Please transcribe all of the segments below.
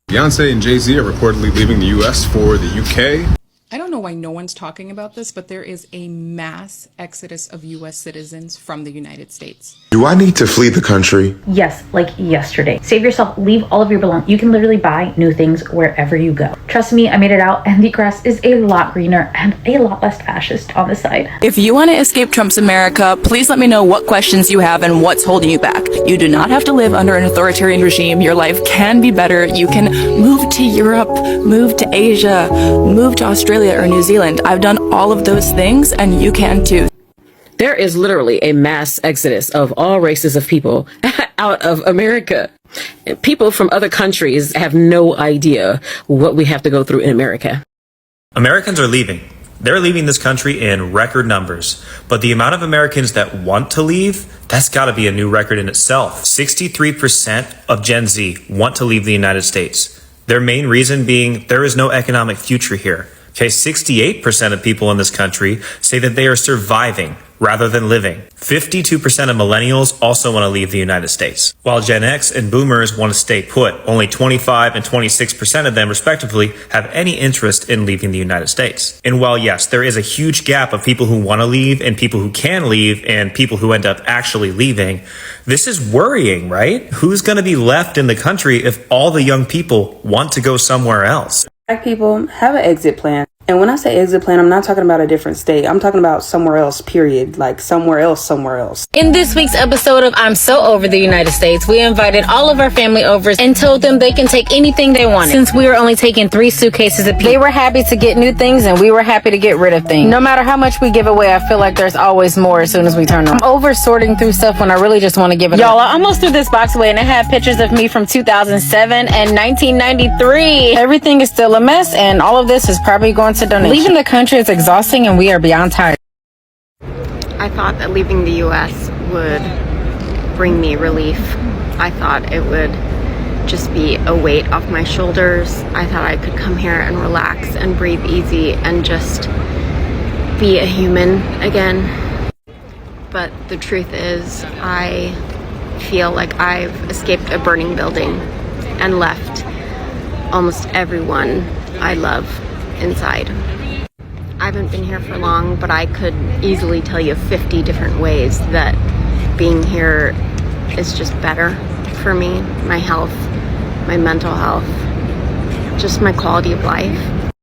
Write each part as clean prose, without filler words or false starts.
Beyonce and Jay-Z are reportedly leaving the U.S. for the U.K. I don't know why no one's talking about this, but there is a mass exodus of U.S. citizens from the United States. Do I need to flee the country? Yes, like yesterday. Save yourself, leave all of your belongings. You can literally buy new things wherever you go. Trust me, I made it out, and the grass is a lot greener and a lot less fascist on the side. If you want to escape Trump's America, please let me know what questions you have and what's holding you back. You do not have to live under an authoritarian regime. Your life can be better. You can move to Europe, move to Asia, move to Australia or New Zealand. I've done all of those things, and you can too. There is literally a mass exodus of all races of people out of America. People from other countries have no idea what we have to go through in America. Americans are leaving. They're leaving this country in record numbers. But the amount of Americans that want to leave, that's got to be a new record in itself. 63% of Gen Z want to leave the United States. Their main reason being there is no economic future here. Okay, 68% of people in this country say that they are surviving rather than living. 52% of millennials also want to leave the United States. While Gen X and boomers want to stay put, only 25 and 26% of them respectively have any interest in leaving the United States. And while yes, there is a huge gap of people who want to leave and people who can leave and people who end up actually leaving, this is worrying, right? Who's going to be left in the country if all the young people want to go somewhere else? Black people have an exit plan. And when I say exit plan, I'm not talking about a different state. I'm talking about somewhere else, period. Like somewhere else. In this week's episode of I'm So Over the United States, we invited all of our family over and told them they can take anything they wanted. Since we were only taking 3 suitcases apiece, they were happy to get new things and we were happy to get rid of things. No matter how much we give away, I feel like there's always more as soon as we turn them. I'm over sorting through stuff when I really just want to give it Y'all, I almost threw this box away and it had pictures of me from 2007 and 1993. Everything is still a mess and all of this is probably going to donation. Leaving the country is exhausting and we are beyond tired. I thought that leaving the U.S. would bring me relief. I thought it would just be a weight off my shoulders. I thought I could come here and relax and breathe easy and just be a human again. But the truth is, I feel like I've escaped a burning building and left almost everyone I love inside. I haven't been here for long, but I could easily tell you 50 different ways that being here is just better for me, my health, my mental health, just my quality of life.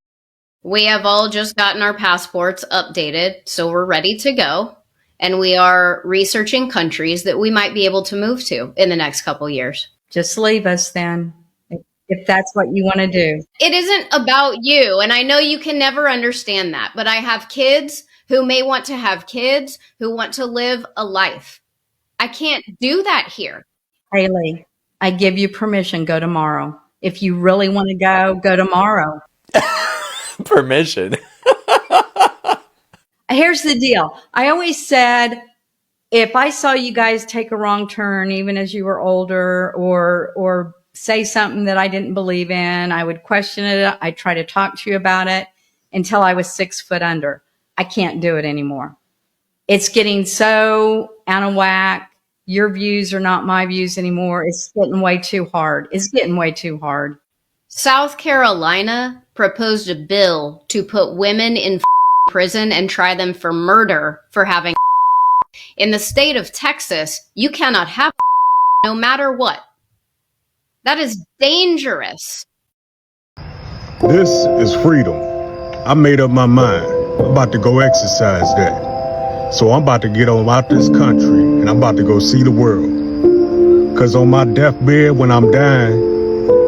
We have all just gotten our passports updated, so we're ready to go. And we are researching countries that we might be able to move to in the next couple years. Just leave us then, if that's what you want to do. It isn't about you, and I know you can never understand that, but I have kids who may want to have kids, who want to live a life. I can't do that here. Haley, I give you permission, go tomorrow. If you really want to go tomorrow. Permission. Here's the deal. I always said, if I saw you guys take a wrong turn, even as you were older, or say something that I didn't believe in, I would question it. I'd try to talk to you about it until I was 6 foot under. I can't do it anymore. It's getting so out of whack. Your views are not my views anymore. It's getting way too hard. South Carolina proposed a bill to put women in prison and try them for murder for having. In the state of Texas, you cannot have no matter what. That is dangerous. This is freedom. I made up my mind. I'm about to go exercise that. So I'm about to get on out this country and I'm about to go see the world. Cause on my deathbed when I'm dying,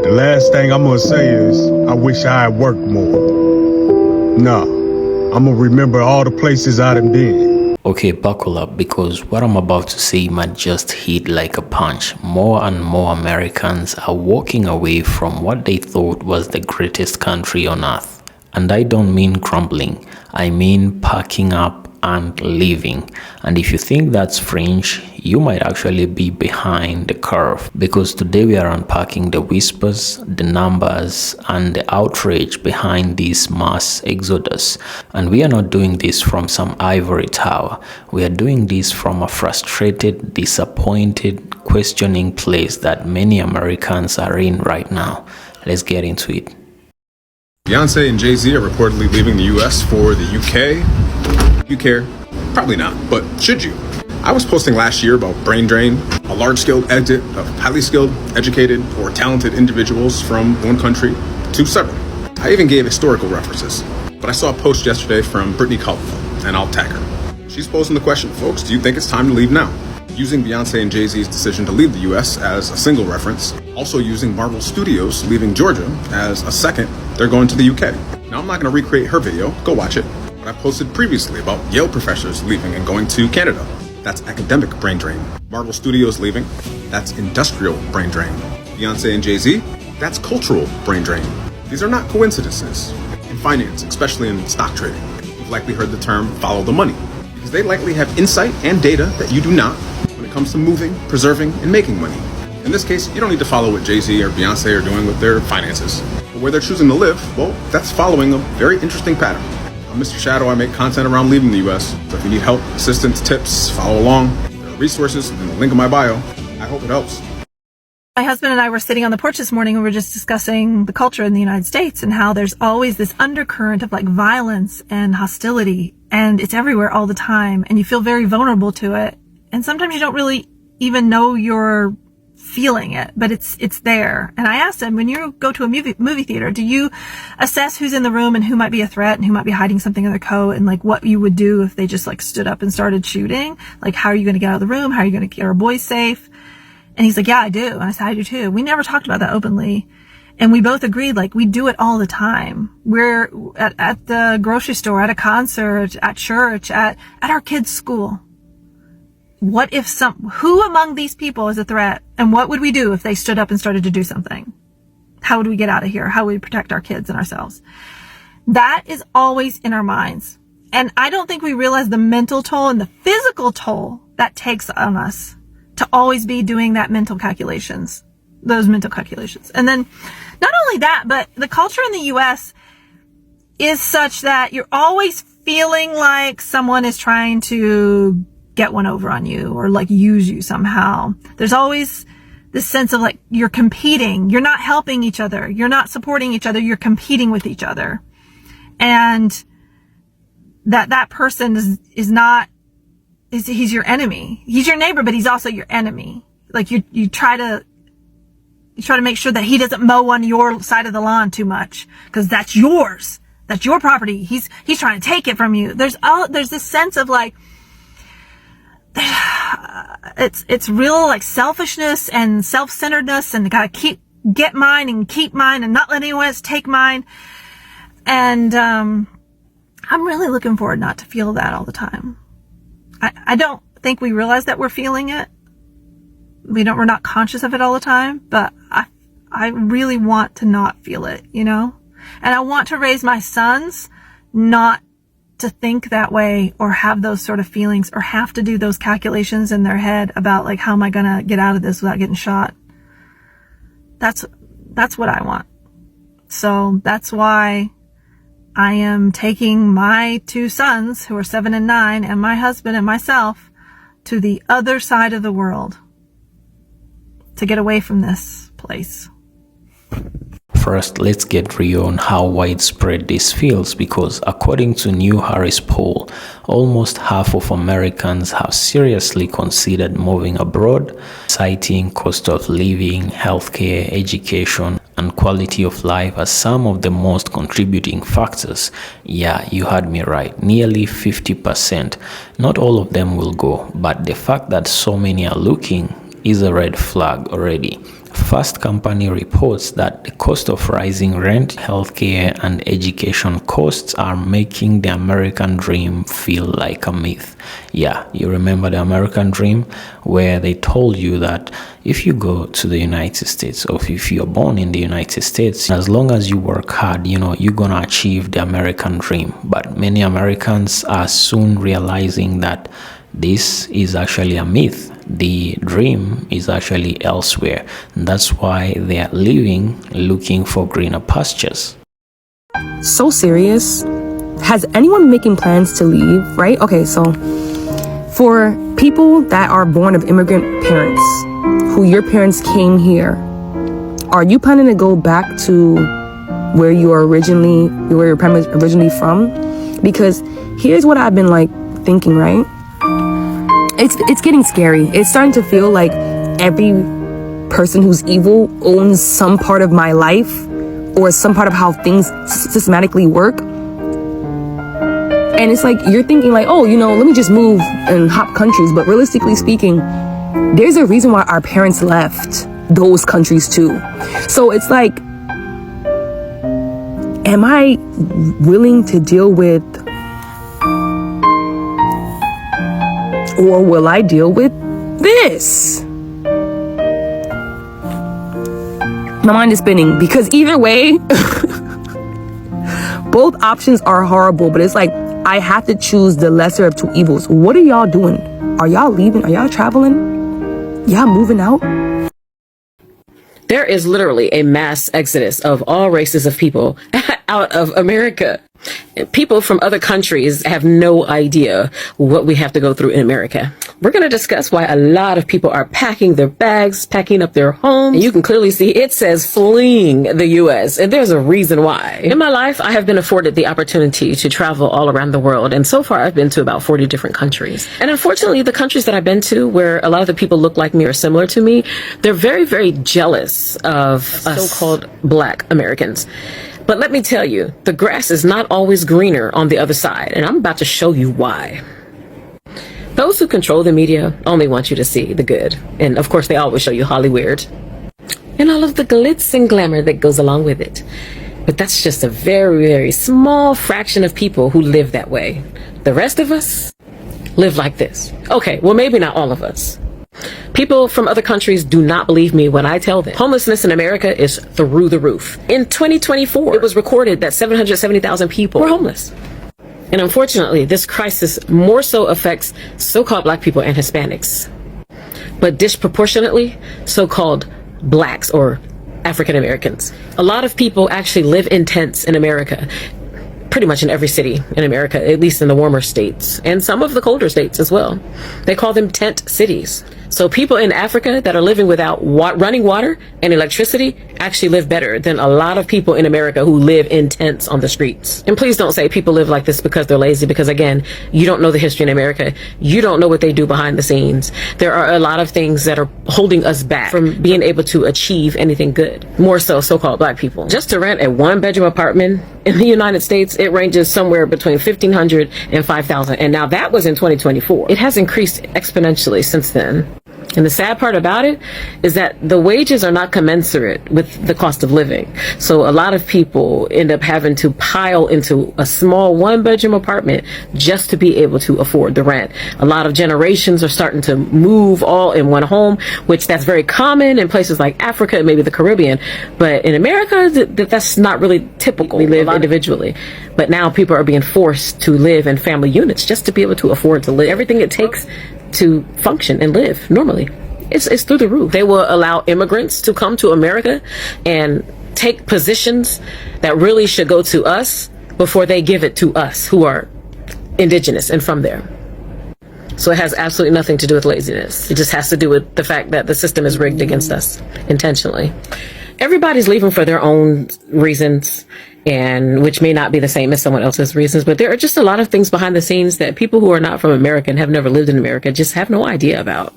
the last thing I'm gonna say is, I wish I had worked more. Nah, I'm gonna remember all the places I done been. Okay, buckle up, because what I'm about to say might just hit like a punch. More and more Americans are walking away from what they thought was the greatest country on earth. And I don't mean crumbling, I mean packing up and leaving. And if you think that's fringe, you might actually be behind the curve, because today we are unpacking the whispers, the numbers, and the outrage behind this mass exodus. And we are not doing this from some ivory tower. We are doing this from a frustrated, disappointed, questioning place that many Americans are in right now. Let's get into it. Beyonce and Jay-Z are reportedly leaving the US for the UK. You care? Probably not, but should you? I was posting last year about brain drain, a large-scale exit of highly skilled, educated, or talented individuals from one country to several. I even gave historical references. But I saw a post yesterday from Brittany Caldwell, and I'll tag her. She's posing the question, folks, do you think it's time to leave now? Using Beyonce and Jay-Z's decision to leave the US as a single reference, also using Marvel Studios leaving Georgia as a second, they're going to the UK. Now, I'm not going to recreate her video, go watch it, but I posted previously about Yale professors leaving and going to Canada. That's academic brain drain. Marvel Studios leaving, that's industrial brain drain. Beyonce and Jay-Z, that's cultural brain drain. These are not coincidences. In finance, especially in stock trading, you've likely heard the term follow the money, because they likely have insight and data that you do not when it comes to moving, preserving, and making money. In this case, you don't need to follow what Jay-Z or Beyonce are doing with their finances. But where they're choosing to live, well, that's following a very interesting pattern. I'm Mr. Shadow. I make content around leaving the US. So if you need help, assistance, tips, follow along. There are resources in the link in my bio. I hope it helps. My husband and I were sitting on the porch this morning and we were just discussing the culture in the United States and how there's always this undercurrent of like violence and hostility, and it's everywhere all the time, and you feel very vulnerable to it. And sometimes you don't really even know you're feeling it, but it's there. And I asked him, when you go to a movie theater, do you assess who's in the room and who might be a threat and who might be hiding something in their coat, and like what you would do if they just like stood up and started shooting? Like, how are you going to get out of the room? How are you going to get our boys safe? And he's like, yeah, I do. And I said, I do too. We never talked about that openly. And we both agreed, like, we do it all the time. We're at the grocery store, at a concert, at church, at our kids' school. What if who among these people is a threat? And what would we do if they stood up and started to do something? How would we get out of here? How would we protect our kids and ourselves? That is always in our minds. And I don't think we realize the mental toll and the physical toll that takes on us to always be doing those mental calculations. And then not only that, but the culture in the US is such that you're always feeling like someone is trying to get one over on you or like use you somehow. There's always this sense of like you're competing. You're not helping each other. You're not supporting each other. You're competing with each other. And that person he's your enemy. He's your neighbor, but he's also your enemy. Like you try to make sure that he doesn't mow on your side of the lawn too much, because that's yours. That's your property. He's trying to take it from you. There's this sense of like, it's real like selfishness and self-centeredness, and gotta get mine and keep mine and not let anyone else take mine. And, I'm really looking forward not to feel that all the time. I don't think we realize that we're feeling it. We're not conscious of it all the time, but I really want to not feel it, you know? And I want to raise my sons not to think that way or have those sort of feelings or have to do those calculations in their head about like, how am I going to get out of this without getting shot? That's what I want. So that's why I am taking my two sons, who are 7 and 9, and my husband and myself to the other side of the world to get away from this place. First, let's get real on how widespread this feels, because according to new Harris poll, almost half of Americans have seriously considered moving abroad, citing cost of living, healthcare, education, and quality of life as some of the most contributing factors. Yeah, you heard me right, nearly 50%. Not all of them will go, but the fact that so many are looking is a red flag already. Fast Company reports that the cost of rising rent, healthcare, and education costs are making the American dream feel like a myth. Yeah, you remember the American dream, where they told you that if you go to the United States, or if you're born in the United States, as long as you work hard, you're gonna achieve the American dream. But many Americans are soon realizing that this is actually a myth. The dream is actually elsewhere. That's why they are leaving, looking for greener pastures. So serious? Has anyone making plans to leave, right? Okay, so for people that are born of immigrant parents, who your parents came here Are you planning to go back to where your parents originally from? Because here's what I've been like thinking, right? It's getting scary. It's starting to feel like every person who's evil owns some part of my life or some part of how things systematically work. And it's like you're thinking like, oh, let me just move and hop countries. But realistically speaking, there's a reason why our parents left those countries too. So it's like, am I willing to deal with, or will I deal with this? My mind is spinning because either way, both options are horrible, but it's like, I have to choose the lesser of two evils. What are y'all doing? Are y'all leaving? Are y'all traveling? Y'all moving out? There is literally a mass exodus of all races of people out of America. People from other countries have no idea what we have to go through in America. We're going to discuss why a lot of people are packing their bags, packing up their homes. And you can clearly see it says fleeing the U.S. and there's a reason why. In my life, I have been afforded the opportunity to travel all around the world. And so far, I've been to about 40 different countries. And unfortunately, the countries that I've been to where a lot of the people look like me or similar to me, they're very, very jealous of us so-called Black Americans. But let me tell you, the grass is not always greener on the other side, and I'm about to show you why. Those who control the media only want you to see the good. And of course, they always show you Hollywood and all of the glitz and glamour that goes along with it. But that's just a very, very small fraction of people who live that way. The rest of us live like this. Okay, well, maybe not all of us. People from other countries do not believe me when I tell them homelessness in America is through the roof. In 2024, it was recorded that 770,000 people were homeless. And unfortunately, this crisis more so affects so-called Black people and Hispanics, but disproportionately so-called Blacks or African Americans. A lot of people actually live in tents in America. Pretty much in every city in America, at least in the warmer states, and some of the colder states as well. They call them tent cities. So people in Africa that are living without running water and electricity actually live better than a lot of people in America who live in tents on the streets. And please don't say people live like this because they're lazy, because again, you don't know the history in America. You don't know what they do behind the scenes. There are a lot of things that are holding us back from being able to achieve anything good. More so-called Black people. Just to rent a one-bedroom apartment in the United States, it ranges somewhere between $1,500 and $5,000. And now that was in 2024. It has increased exponentially since then. And the sad part about it is that the wages are not commensurate with the cost of living. So a lot of people end up having to pile into a small one-bedroom apartment just to be able to afford the rent. A lot of generations are starting to move all in one home, which that's very common in places like Africa and maybe the Caribbean. But in America, that's not really typical. We live individually. But now people are being forced to live in family units just to be able to afford to live. Everything it takes to function and live normally. It's through the roof. They will allow immigrants to come to America and take positions that really should go to us before they give it to us who are indigenous and from there. So it has absolutely nothing to do with laziness. It just has to do with the fact that the system is rigged against us intentionally. Everybody's leaving for their own reasons, and which may not be the same as someone else's reasons, but there are just a lot of things behind the scenes that people who are not from America and have never lived in America just have no idea about.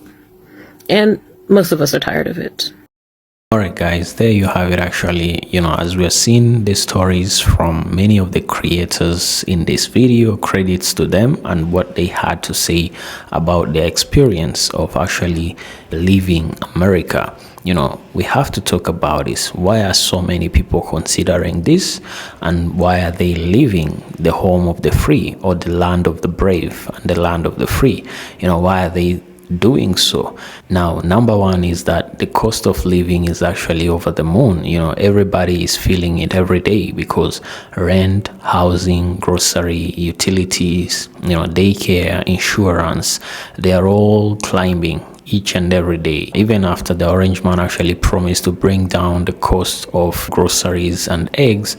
And most of us are tired of it. Alright guys, there you have it. Actually, as we are seeing the stories from many of the creators in this video, credits to them and what they had to say about their experience of actually leaving America. We have to talk about this. Why are so many people considering this, and why are they leaving the home of the free, or the land of the brave and the land of the free? Why are they doing so? Now, number one is that the cost of living is actually over the moon. Everybody is feeling it every day because rent, housing, grocery, utilities, daycare, insurance, they are all climbing each and every day, even after the orange man actually promised to bring down the cost of groceries and eggs.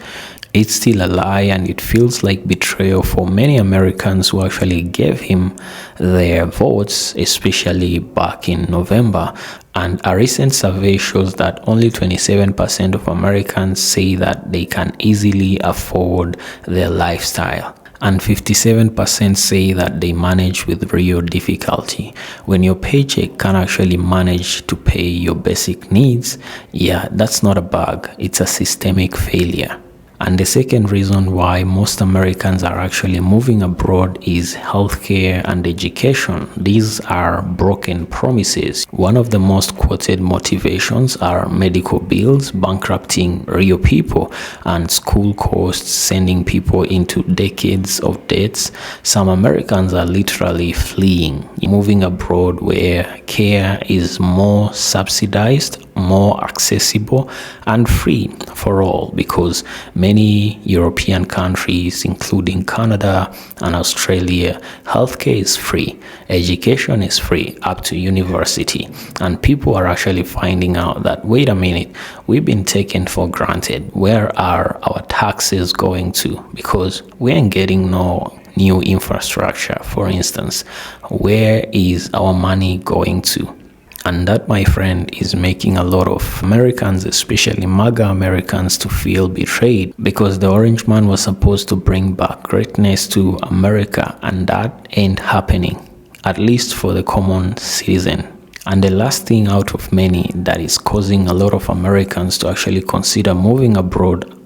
It's still a lie, and it feels like betrayal for many Americans who actually gave him their votes, especially back in November. And a recent survey shows that only 27% of Americans say that they can easily afford their lifestyle, and 57% say that they manage with real difficulty. When your paycheck can actually manage to pay your basic needs, yeah, that's not a bug, it's a systemic failure. And the second reason why most Americans are actually moving abroad is healthcare and education. These are broken promises. One of the most quoted motivations are medical bills bankrupting real people, and school costs sending people into decades of debts. Some Americans are literally fleeing, moving abroad where care is more subsidized, more accessible, and free for all, because many European countries, including Canada and Australia, healthcare is free, education is free up to university, and people are actually finding out that, wait a minute, we've been taken for granted. Where are our taxes going to? Because we ain't getting no new infrastructure, for instance. Where is our money going to? And that, my friend, is making a lot of Americans, especially Maga Americans, to feel betrayed, because the Orange Man was supposed to bring back greatness to America, and that ain't happening, at least for the common citizen. And the last thing out of many that is causing a lot of Americans to actually consider moving abroad,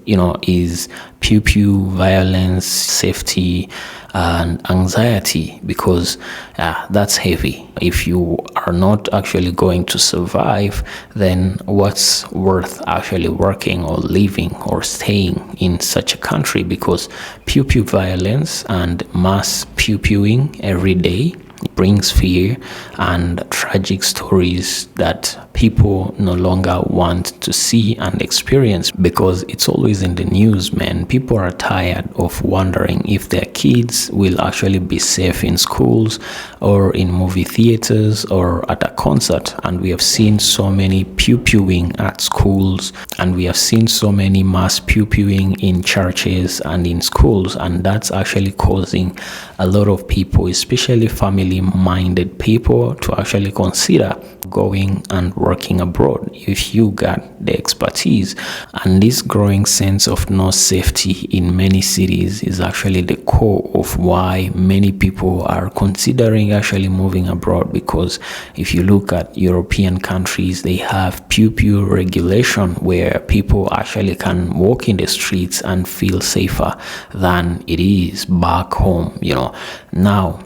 is pew violence, safety, and anxiety, because that's heavy. If you are not actually going to survive, then what's worth actually working or living or staying in such a country? Because pew violence and mass pewing every day brings fear and tragic stories that people no longer want to see and experience, because it's always in the news, man. People are tired of wondering if their kids will actually be safe in schools or in movie theaters or at a concert. And we have seen so many pewing at schools, and we have seen so many mass pewing in churches and in schools, and that's actually causing a lot of people, especially family-minded people, to actually consider going and working abroad if you got the expertise. And this growing sense of no safety in many cities is actually the core of why many people are considering actually moving abroad, because if you look at European countries, they have pew regulation where people actually can walk in the streets and feel safer than it is back home. Now,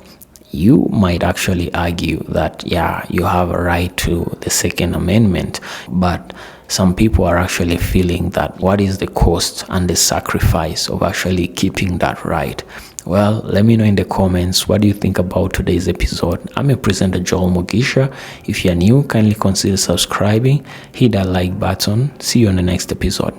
you might actually argue that, yeah, you have a right to the Second Amendment, but some people are actually feeling that what is the cost and the sacrifice of actually keeping that right? Well, let me know in the comments, what do you think about today's episode? I'm your presenter, Joel Mugisha. If you're new, kindly consider subscribing, hit that like button. See you on the next episode.